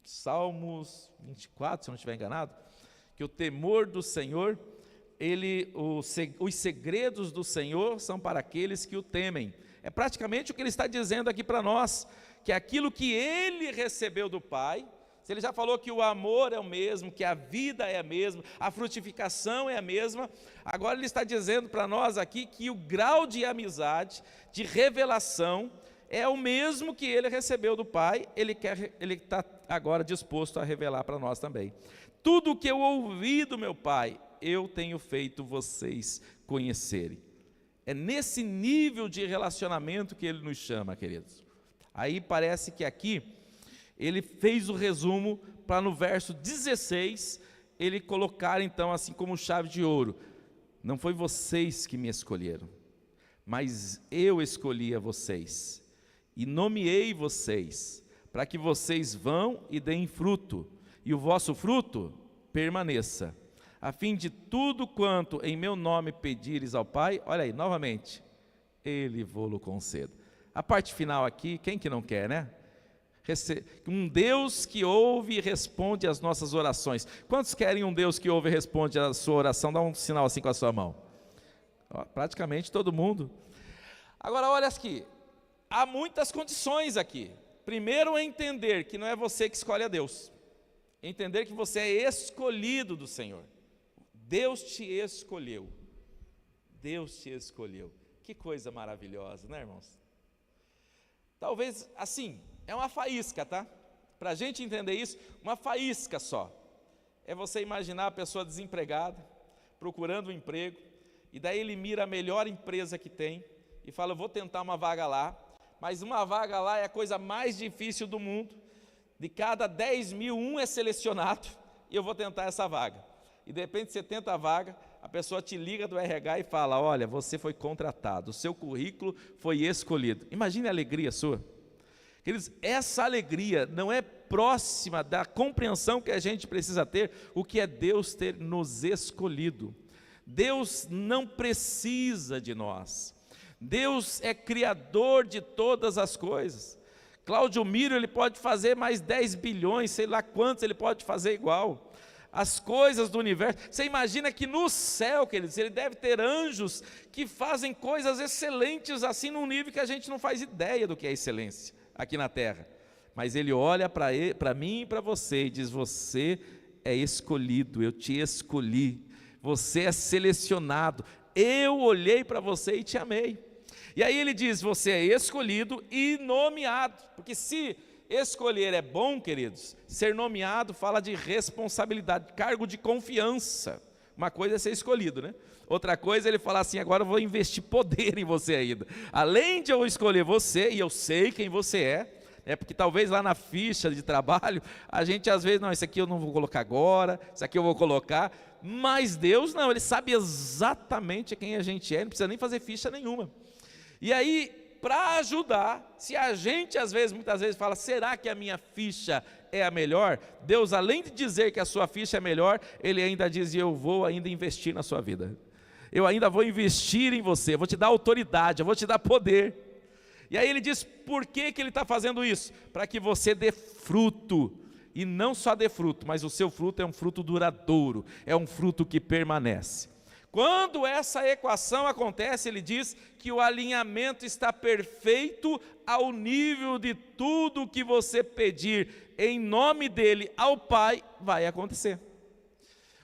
Salmos 24, se eu não estiver enganado, que o temor do Senhor, os segredos do Senhor são para aqueles que o temem. É praticamente o que ele está dizendo aqui para nós, que aquilo que ele recebeu do Pai, se ele já falou que o amor é o mesmo, que a vida é a mesma, a frutificação é a mesma, agora ele está dizendo para nós aqui que o grau de amizade, de revelação, é o mesmo que ele recebeu do Pai, ele está agora disposto a revelar para nós também. Tudo o que eu ouvi do meu Pai, eu tenho feito vocês conhecerem. É nesse nível de relacionamento que ele nos chama, queridos. Aí parece que aqui, ele fez o resumo para no verso 16, ele colocar então assim como chave de ouro: não foi vocês que me escolheram, mas eu escolhi a vocês, e nomeei vocês, para que vocês vão e deem fruto, e o vosso fruto permaneça, a fim de tudo quanto em meu nome pedires ao Pai, olha aí, novamente, Ele vô-lo conceda. A parte final aqui, quem que não quer, né? Um Deus que ouve e responde às nossas orações. Quantos querem um Deus que ouve e responde à sua oração? Dá um sinal assim com a sua mão. Ó, praticamente todo mundo. Agora olha aqui, há muitas condições aqui. Primeiro é entender que não é você que escolhe a Deus. Entender que você é escolhido do Senhor. Deus te escolheu. Deus te escolheu. Que coisa maravilhosa, né, irmãos? Talvez assim, é uma faísca, tá? Para a gente entender isso, uma faísca só. É você imaginar a pessoa desempregada, procurando um emprego, e daí ele mira a melhor empresa que tem, e fala: eu vou tentar uma vaga lá, mas uma vaga lá é a coisa mais difícil do mundo, de cada 10 mil, um é selecionado, e eu vou tentar essa vaga. E de repente você tenta a vaga, a pessoa te liga do RH e fala: olha, você foi contratado, o seu currículo foi escolhido. Imagine a alegria sua. Queridos, essa alegria não é próxima da compreensão que a gente precisa ter, o que é Deus ter nos escolhido. Deus não precisa de nós. Deus é criador de todas as coisas. Cláudio Miro, ele pode fazer mais 10 bilhões, sei lá quantos ele pode fazer igual. As coisas do universo, você imagina que no céu, queridos, ele deve ter anjos que fazem coisas excelentes assim num nível que a gente não faz ideia do que é excelência aqui na terra. Mas ele olha para mim e para você e diz: você é escolhido, eu te escolhi, você é selecionado, eu olhei para você e te amei. E aí ele diz: você é escolhido e nomeado, porque se escolher é bom, queridos, ser nomeado fala de responsabilidade, cargo de confiança. Uma coisa é ser escolhido, né? Outra coisa, ele fala assim: agora eu vou investir poder em você ainda. Além de eu escolher você, e eu sei quem você é porque talvez lá na ficha de trabalho, a gente às vezes, não, isso aqui eu não vou colocar agora, isso aqui eu vou colocar, mas Deus não, Ele sabe exatamente quem a gente é, não precisa nem fazer ficha nenhuma. E aí, para ajudar, se a gente muitas vezes fala: será que a minha ficha é a melhor? Deus, além de dizer que a sua ficha é melhor, Ele ainda diz: eu vou ainda investir na sua vida, eu ainda vou investir em você, eu vou te dar autoridade, eu vou te dar poder. E aí ele diz: por que Ele está fazendo isso? Para que você dê fruto, e não só dê fruto, mas o seu fruto é um fruto duradouro, é um fruto que permanece. Quando essa equação acontece, ele diz que o alinhamento está perfeito ao nível de tudo que você pedir em nome dele ao Pai, vai acontecer.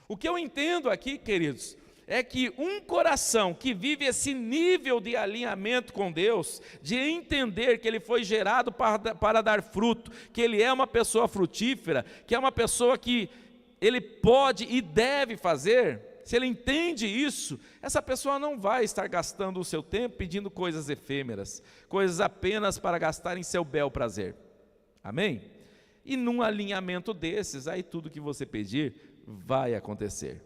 O que eu entendo aqui, queridos, é que um coração que vive esse nível de alinhamento com Deus, de entender que ele foi gerado para dar fruto, que ele é uma pessoa frutífera, que é uma pessoa que ele pode e deve fazer. Se ele entende isso, essa pessoa não vai estar gastando o seu tempo pedindo coisas efêmeras, coisas apenas para gastar em seu bel prazer. Amém? E num alinhamento desses, aí tudo que você pedir vai acontecer.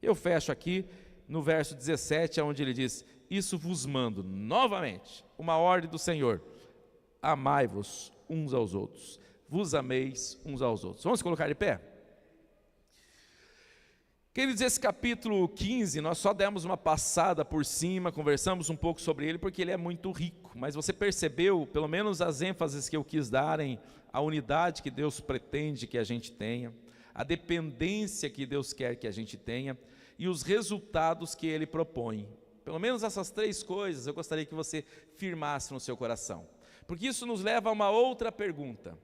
Eu fecho aqui no verso 17, onde ele diz: isso vos mando novamente, uma ordem do Senhor: amai-vos uns aos outros, vos ameis uns aos outros. Vamos colocar de pé? Queridos, esse capítulo 15, nós só demos uma passada por cima, conversamos um pouco sobre ele, porque ele é muito rico, mas você percebeu, pelo menos as ênfases que eu quis darem, a unidade que Deus pretende que a gente tenha, a dependência que Deus quer que a gente tenha, e os resultados que Ele propõe. Pelo menos essas 3 coisas eu gostaria que você firmasse no seu coração, porque isso nos leva a uma outra pergunta.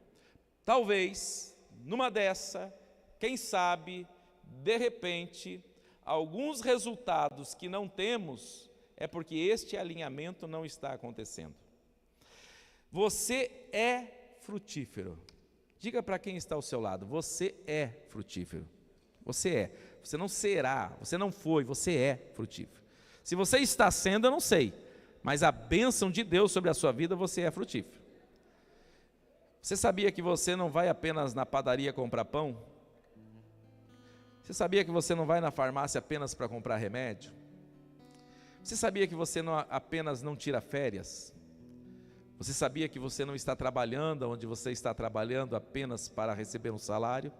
Talvez, numa dessa, quem sabe, de repente, alguns resultados que não temos é porque este alinhamento não está acontecendo. Você é frutífero. Diga para quem está ao seu lado: você é frutífero. Você é. Você não será, você não foi, você é frutífero. Se você está sendo, eu não sei, mas a bênção de Deus sobre a sua vida, você é frutífero. Você sabia que você não vai apenas na padaria comprar pão? Você sabia que você não vai na farmácia apenas para comprar remédio? Você sabia que você apenas não tira férias? Você sabia que você não está trabalhando onde você está trabalhando apenas para receber um salário?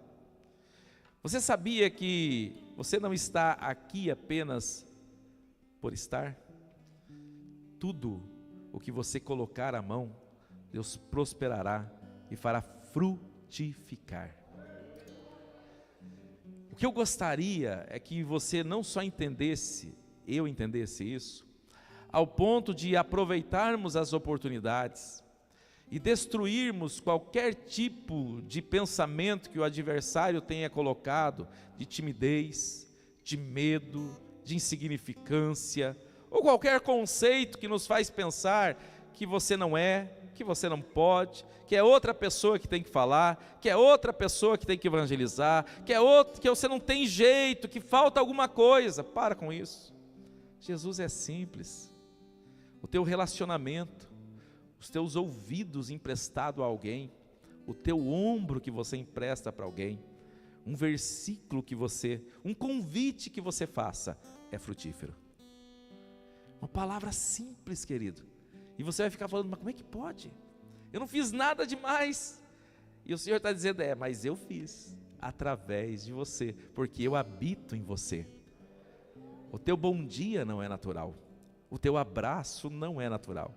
Você sabia que você não está aqui apenas por estar? Tudo o que você colocar à mão, Deus prosperará e fará frutificar. O que eu gostaria é que você não só entendesse, eu entendesse isso, ao ponto de aproveitarmos as oportunidades e destruirmos qualquer tipo de pensamento que o adversário tenha colocado, de timidez, de medo, de insignificância, ou qualquer conceito que nos faz pensar que você não é, que você não pode, que é outra pessoa que tem que falar, que é outra pessoa que tem que evangelizar, que você não tem jeito, que falta alguma coisa. Para com isso. Jesus é simples. O teu relacionamento, os teus ouvidos emprestados a alguém, o teu ombro que você empresta para alguém, um versículo um convite que você faça, é frutífero. Uma palavra simples, querido. E você vai ficar falando: mas como é que pode? Eu não fiz nada demais. E o Senhor está dizendo: mas eu fiz através de você, porque eu habito em você. O teu bom dia não é natural, o teu abraço não é natural,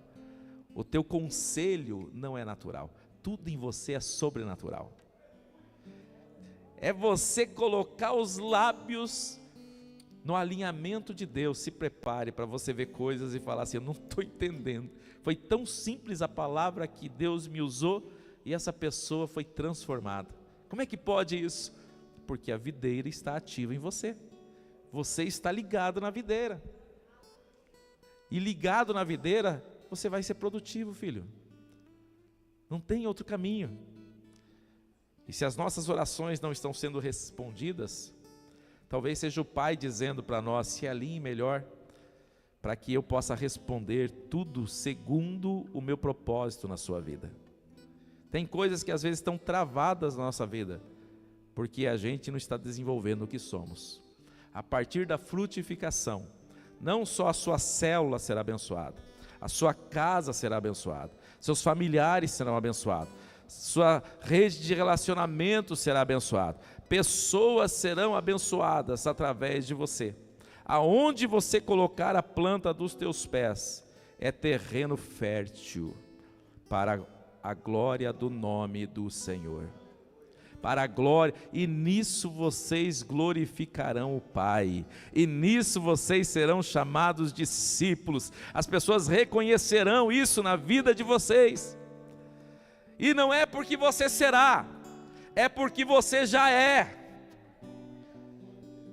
o teu conselho não é natural, tudo em você é sobrenatural. É você colocar os lábios no alinhamento de Deus. Se prepare para você ver coisas e falar assim: eu não estou entendendo. Foi tão simples a palavra que Deus me usou e essa pessoa foi transformada. Como é que pode isso? Porque a videira está ativa em você. Você está ligado na videira. E ligado na videira, você vai ser produtivo, filho. Não tem outro caminho. E se as nossas orações não estão sendo respondidas, talvez seja o Pai dizendo para nós: se alinhe melhor, para que eu possa responder tudo segundo o meu propósito na sua vida. Tem coisas que às vezes estão travadas na nossa vida, porque a gente não está desenvolvendo o que somos. A partir da frutificação, não só a sua célula será abençoada, a sua casa será abençoada, seus familiares serão abençoados, sua rede de relacionamento será abençoada, pessoas serão abençoadas através de você. Aonde você colocar a planta dos teus pés, é terreno fértil, para a glória do nome do Senhor. Para a glória, e nisso vocês glorificarão o Pai, e nisso vocês serão chamados discípulos. As pessoas reconhecerão isso na vida de vocês. E não é porque você será, é porque você já é.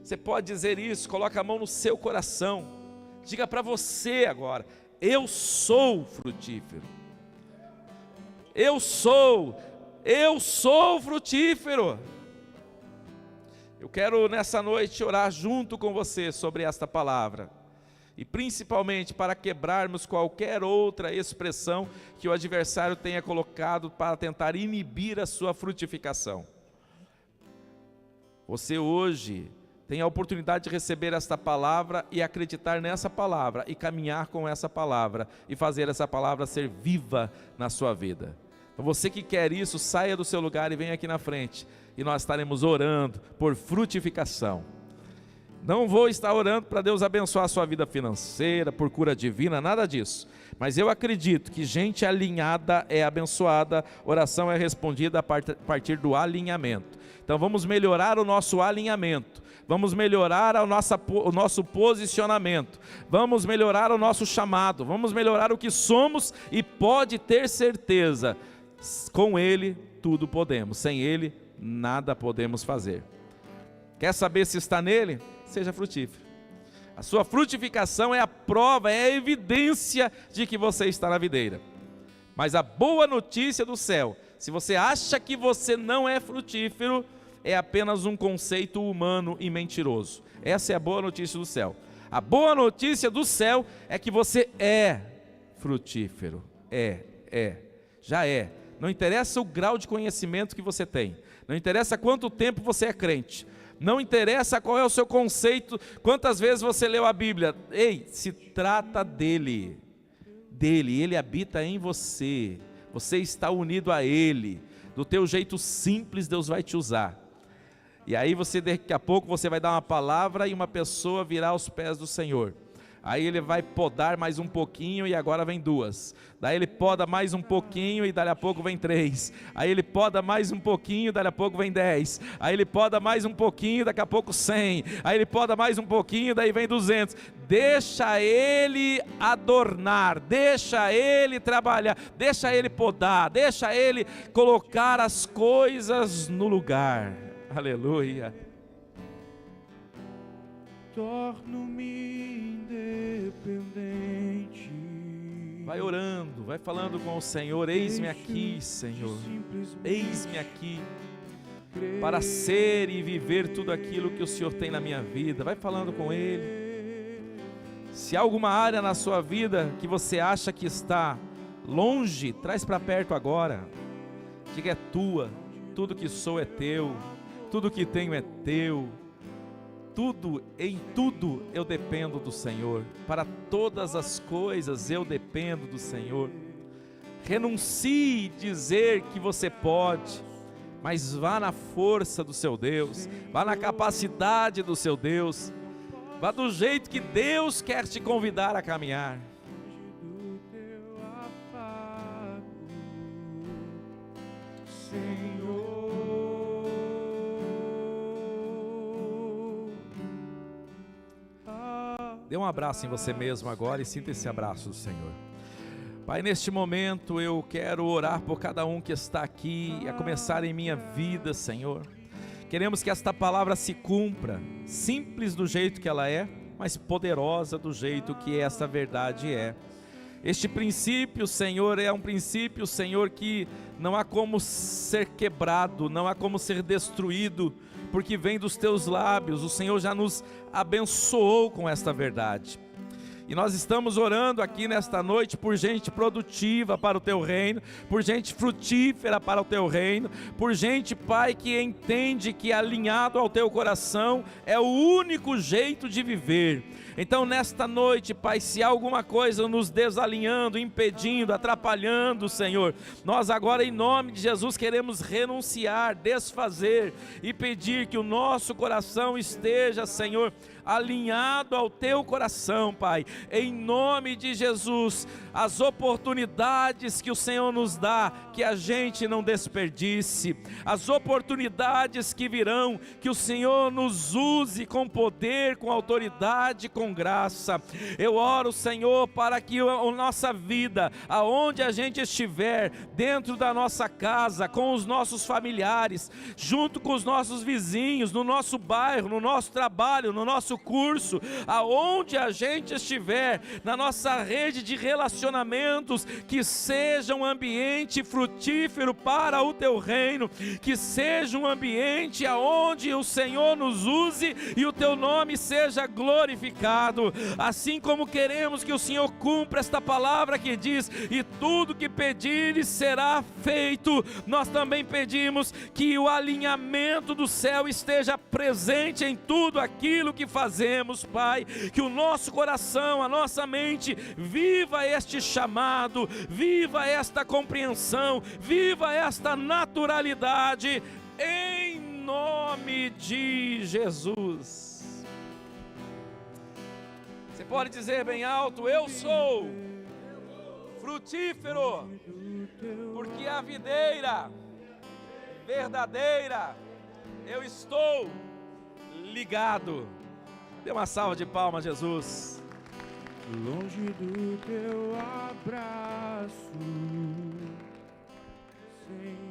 Você pode dizer isso, coloca a mão no seu coração, diga para você agora: eu sou frutífero. Eu sou frutífero. Eu quero nessa noite orar junto com você sobre esta palavra. E principalmente para quebrarmos qualquer outra expressão que o adversário tenha colocado para tentar inibir a sua frutificação. Você hoje tem a oportunidade de receber esta palavra e acreditar nessa palavra e caminhar com essa palavra e fazer essa palavra ser viva na sua vida. Então você que quer isso, saia do seu lugar e venha aqui na frente e nós estaremos orando por frutificação. Não vou estar orando para Deus abençoar a sua vida financeira, por cura divina, nada disso. Mas eu acredito que gente alinhada é abençoada, oração é respondida a partir do alinhamento. Então vamos melhorar o nosso alinhamento, vamos melhorar o nosso posicionamento, vamos melhorar o nosso chamado, vamos melhorar o que somos e pode ter certeza, com Ele tudo podemos, sem Ele nada podemos fazer. Quer saber se está nele? Seja frutífero. A sua frutificação é a prova, é a evidência de que você está na videira. Mas a boa notícia do céu, se você acha que você não é frutífero, é apenas um conceito humano e mentiroso. Essa é a boa notícia do céu. A boa notícia do céu é que você é frutífero. Já é. Não interessa o grau de conhecimento que você tem. Não interessa quanto tempo você é crente. Não interessa qual é o seu conceito, quantas vezes você leu a Bíblia. Ei, se trata dele. Ele habita em você. Você está unido a ele. Do teu jeito simples, Deus vai te usar. E aí daqui a pouco você vai dar uma palavra e uma pessoa virá aos pés do Senhor. Aí ele vai podar mais um pouquinho e agora vem 2. Daí ele poda mais um pouquinho e dali a pouco vem 3. Aí ele poda mais um pouquinho, dali a pouco vem 10. Aí ele poda mais um pouquinho, daqui a pouco 100. Aí ele poda mais um pouquinho, daí vem 200. Deixa ele adornar, deixa ele trabalhar, deixa ele podar, deixa ele colocar as coisas no lugar. Aleluia. Torno-me independente. Vai orando, vai falando com o Senhor. Eis-me aqui, Senhor. Eis-me aqui para ser e viver tudo aquilo que o Senhor tem na minha vida. Vai falando com Ele. Se há alguma área na sua vida que você acha que está longe, traz para perto agora. Diga: é tua. Tudo que sou é teu. Tudo que tenho é teu. Em tudo eu dependo do Senhor. Para todas as coisas eu dependo do Senhor. Renuncie dizer que você pode, mas vá na força do seu Deus, vá na capacidade do seu Deus, vá do jeito que Deus quer te convidar a caminhar. Dê um abraço em você mesmo agora e sinta esse abraço do Senhor. Pai, neste momento eu quero orar por cada um que está aqui, a começar em minha vida, Senhor. Queremos que esta palavra se cumpra, simples do jeito que ela é, mas poderosa do jeito que esta verdade é. Este princípio, Senhor, é um princípio, Senhor, que não há como ser quebrado, não há como ser destruído, porque vem dos teus lábios. O Senhor já nos abençoou com esta verdade. E nós estamos orando aqui nesta noite por gente produtiva para o teu reino, por gente frutífera para o teu reino, por gente, Pai, que entende que alinhado ao teu coração é o único jeito de viver. Então nesta noite, Pai, se há alguma coisa nos desalinhando, impedindo, atrapalhando, Senhor, nós agora em nome de Jesus queremos renunciar, desfazer e pedir que o nosso coração esteja, Senhor, alinhado ao teu coração, Pai, em nome de Jesus. As oportunidades que o Senhor nos dá, que a gente não desperdice, as oportunidades que virão, que o Senhor nos use com poder, com autoridade, com graça. Eu oro, Senhor, para que a nossa vida, aonde a gente estiver, dentro da nossa casa, com os nossos familiares, junto com os nossos vizinhos, no nosso bairro, no nosso trabalho, no nosso curso, aonde a gente estiver, na nossa rede de relacionamentos, que seja um ambiente frutífero para o teu reino, que seja um ambiente aonde o Senhor nos use e o teu nome seja glorificado, assim como queremos que o Senhor cumpra esta palavra que diz: e tudo que pedires será feito. Nós também pedimos que o alinhamento do céu esteja presente em tudo aquilo que fazemos, Pai, que o nosso coração, a nossa mente viva este chamado, viva esta compreensão, viva esta naturalidade, em nome de Jesus. Você pode dizer bem alto: eu sou frutífero, porque a videira verdadeira eu estou ligado. Dê uma salva de palmas, Jesus. Longe do teu abraço, Senhor.